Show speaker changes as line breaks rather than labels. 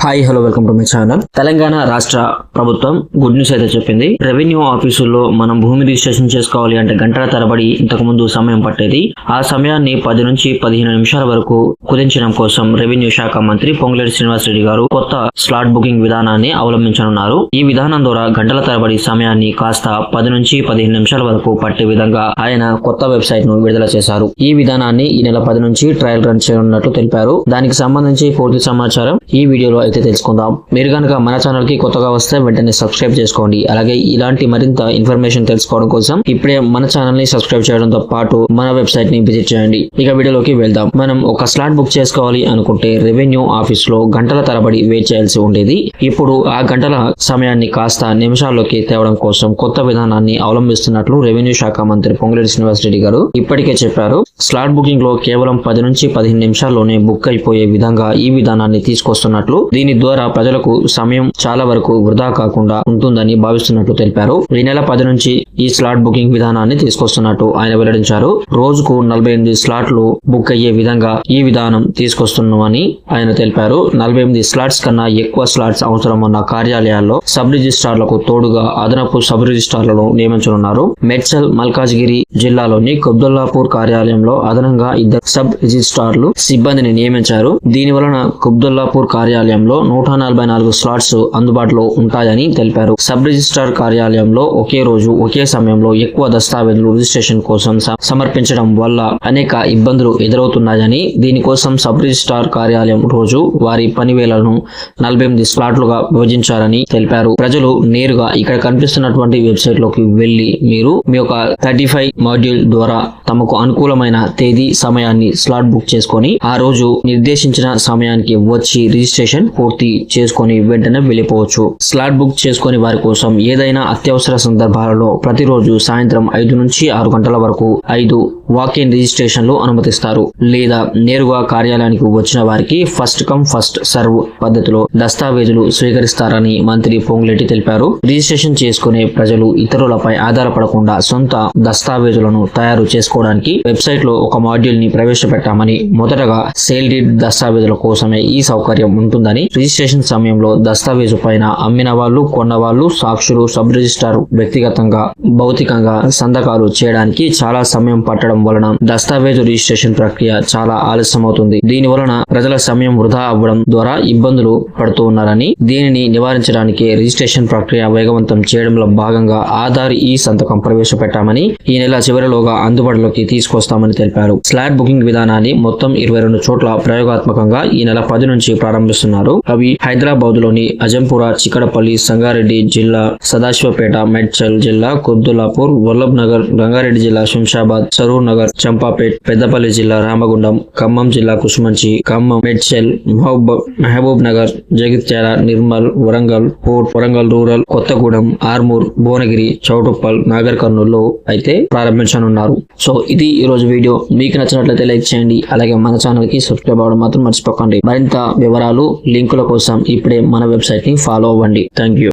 Hi hello welcome to my channel. Telangana రాష్ట్ర ప్రభుత్వం good news అయితే చెప్పింది. రెవెన్యూ ఆఫీసుల్లో మనం భూమి రిజిస్ట్రేషన్ చేసుకోవాలి అంటే గంటల తరబడి ఇంతకు ముందు సమయం పట్టేది. ఆ సమయాన్ని 10 నుంచి 15 నిమిషాల వరకు కుదించడం కోసం రెవెన్యూ శాఖ మంత్రి పొంగులేటి శ్రీనివాసరెడ్డి గారు కొత్త స్లాట్ బుకింగ్ విధానాన్ని అవలంబించనున్నారు. ఈ విధానం ద్వారా గంటల తరబడి సమయాన్ని కాస్త 10 నుంచి 15 నిమిషాల వరకు పట్టే విధంగా ఆయన కొత్త వెబ్సైట్ ను విడుదల చేశారు. ఈ విధానాన్ని ఈ నెల 10 నుంచి ట్రయల్ రన్ చేయనున్నట్లు తెలిపారు. దానికి సంబంధించి పూర్తి సమాచారం ఈ వీడియోలో అయితే తెలుసుకుందాం. మీరు కనుక మన ఛానల్ కి కొత్తగా వస్తే వెంటనే సబ్స్క్రైబ్ చేసుకోండి. అలాగే ఇలాంటి మరింత ఇన్ఫర్మేషన్ తెలుసుకోవడం కోసం ఇప్పుడే మన ఛానల్ ని సబ్స్క్రైబ్ చేయడంతో పాటు మన వెబ్సైట్ ని విజిట్ చేయండి. ఇక వీడియోలోకి వెళ్దాం. మనం ఒక స్లాట్ బుక్ చేసుకోవాలి అనుకుంటే రెవెన్యూ ఆఫీస్ లో గంటల తరబడి వెయిట్ చేయాల్సి ఉండేది. ఇప్పుడు ఆ గంటల సమయాన్ని కాస్త నిమిషాల్లోకి తేవడం కోసం కొత్త విధానాన్ని అవలంబిస్తున్నట్లు రెవెన్యూ శాఖ మంత్రి పొంగులేటి శ్రీనివాసరెడ్డి గారు ఇప్పటికే చెప్పారు. స్లాట్ బుకింగ్ లో కేవలం 10 నుంచి 15 నిమిషాల్లోనే బుక్ అయిపోయే విధంగా ఈ విధానాన్ని తీసుకొస్తున్నట్లు, దీని ద్వారా ప్రజలకు సమయం చాలా వరకు వృధా కాకుండా ఉంటుందని భావిస్తున్నట్లు తెలిపారు. ఈ నెల 10 నుంచి ఈ స్లాట్ బుకింగ్ విధానాన్ని తీసుకొస్తున్నట్టు ఆయన వెల్లడించారు. రోజుకు 48 స్లాట్లు బుక్ అయ్యే విధంగా ఈ విధానం తీసుకొస్తున్నామని ఆయన తెలిపారు. 48 స్లాట్స్ కన్నా ఎక్కువ స్లాట్స్ అవసరం ఉన్న కార్యాలయాల్లో సబ్ రిజిస్ట్రార్లకు తోడుగా అదనపు సబ్ రిజిస్ట్రార్లను నియమించనున్నారు. మేడ్చల్ మల్కాజ్గిరి జిల్లాలోని కుబ్దుల్లాపూర్ కార్యాలయంలో అదనంగా 2 సబ్ రిజిస్ట్రార్లు సిబ్బందిని నియమించారు. దీని వలన కుబ్దుల్లాపూర్ కార్యాలయంలో 144 స్లాట్స్ అందుబాటులో ఉంటాయని తెలిపారు. సబ్ రిజిస్ట్రార్ కార్యాలయంలో ఒకే రోజు ఒకే సమయంలో ఎక్కువ దస్తావేజులు రిజిస్ట్రేషన్ కోసం సమర్పించడం వల్ల అనేక ఇబ్బందులు ఎదురవుతున్నాయని, దీనికోసం సబ్ రిజిస్ట్రార్ కార్యాలయం రోజు వారి పనివేళలను 48 స్లాట్లుగా విభజించారని తెలిపారు. ప్రజలు నేరుగా ఇక్కడ కనిపిస్తున్నటువంటి వెబ్సైట్ లోకి వెళ్లి మీరు మీ యొక్క 35 మాడ్యూల్ ద్వారా తమకు అనుకూలమైన తేదీ సమయాన్ని స్లాట్ బుక్ చేసుకొని ఆ రోజు నిర్దేశించిన సమయానికి వచ్చి రిజిస్ట్రేషన్ పూర్తి చేసుకొని వెంటనే వెళ్ళిపోవచ్చు. స్లాట్ బుక్ చేసుకొని వారి కోసం ఏదైనా అత్యవసర సందర్భాలలో ప్రతిరోజు సాయంత్రం 5 నుంచి 6 గంటల వరకు 5 వాక్-ఇన్ రిజిస్ట్రేషన్లు అనుమతిస్తారు. లేదా నేరుగా కార్యాలయానికి వచ్చిన వారికి ఫస్ట్ కమ్ ఫస్ట్ సర్వ్ పద్ధతిలో దస్తావేజులు స్వీకరిస్తారని మంత్రి పొంగులేటి తెలిపారు. రిజిస్ట్రేషన్ చేసుకునే ప్రజలు ఇతరులపై ఆధారపడకుండా సొంత దస్తావేజులను తయారు చేసుకోవడానికి వెబ్సైట్ లో ఒక మాడ్యూల్ ని ప్రవేశపెట్టామని, మొదటగా సేల్ డీడ్ దస్తావేజుల కోసమే ఈ సౌకర్యం ఉంటుందని, రిజిస్ట్రేషన్ సమయంలో దస్తావేజు పైన అమ్మిన వాళ్ళు, కొన్న వాళ్ళు, సాక్షులు, సబ్ రిజిస్ట్రార్ వ్యక్తిగతంగా భౌతికంగా సంతకాలు చేయడానికి చాలా సమయం పట్టడం వలన దస్తావేజు రిజిస్ట్రేషన్ ప్రక్రియ చాలా ఆలస్యం అవుతుంది. దీని వలన ప్రజల సమయం వృధా అవ్వడం ద్వారా ఇబ్బందులు పడుతూ ఉన్నారని, దీనిని నివారించడానికి రిజిస్ట్రేషన్ ప్రక్రియ వేగవంతం చేయడంలో భాగంగా ఆధార్ ఈ సంతకం ప్రవేశపెట్టామని, ఈ నెల చివరిలోగా అందుబాటులోకి తీసుకొస్తామని తెలిపారు. స్లాట్ బుకింగ్ విధానాన్ని మొత్తం 22 చోట్ల ప్రయోగాత్మకంగా ఈ నెల 10 నుంచి ప్రారంభిస్తున్నారు. అవి హైదరాబాద్ లోని అజంపుర, చిక్కడపల్లి, సంగారెడ్డి జిల్లా సదాశివపేట, మేడ్చల్ జిల్లా కుబ్దుల్లాపూర్, వల్లభ్ నగర్, రంగారెడ్డి జిల్లా శంషాబాద్, సరూర్ నగర్, చంపాపేట్, పెద్దపల్లి జిల్లా రామగుండం, ఖమ్మం జిల్లా కుసుమంచి, ఖమ్మం, మేడ్చల్, మహబూబ్ నగర్, జగిత్యాల, నిర్మల్, వరంగల్ పోర్ట్, వరంగల్ రూరల్, కొత్తగూడెం, ఆర్మూర్, భువనగిరి, చౌటుప్పల్, నాగర్ కర్నూల్లో అయితే ప్రారంభించనున్నారు. సో ఇది ఈ రోజు వీడియో. మీకు నచ్చినట్లయితే లైక్ చేయండి. అలాగే మన ఛానల్ కి సబ్స్క్రైబ్ అవ్వడం మాత్రం మర్చిపోకండి. మరింత వివరాలు, లింకుల కోసం ఇప్పుడే మన వెబ్సైట్ ని ఫాలో అవ్వండి. Thank you.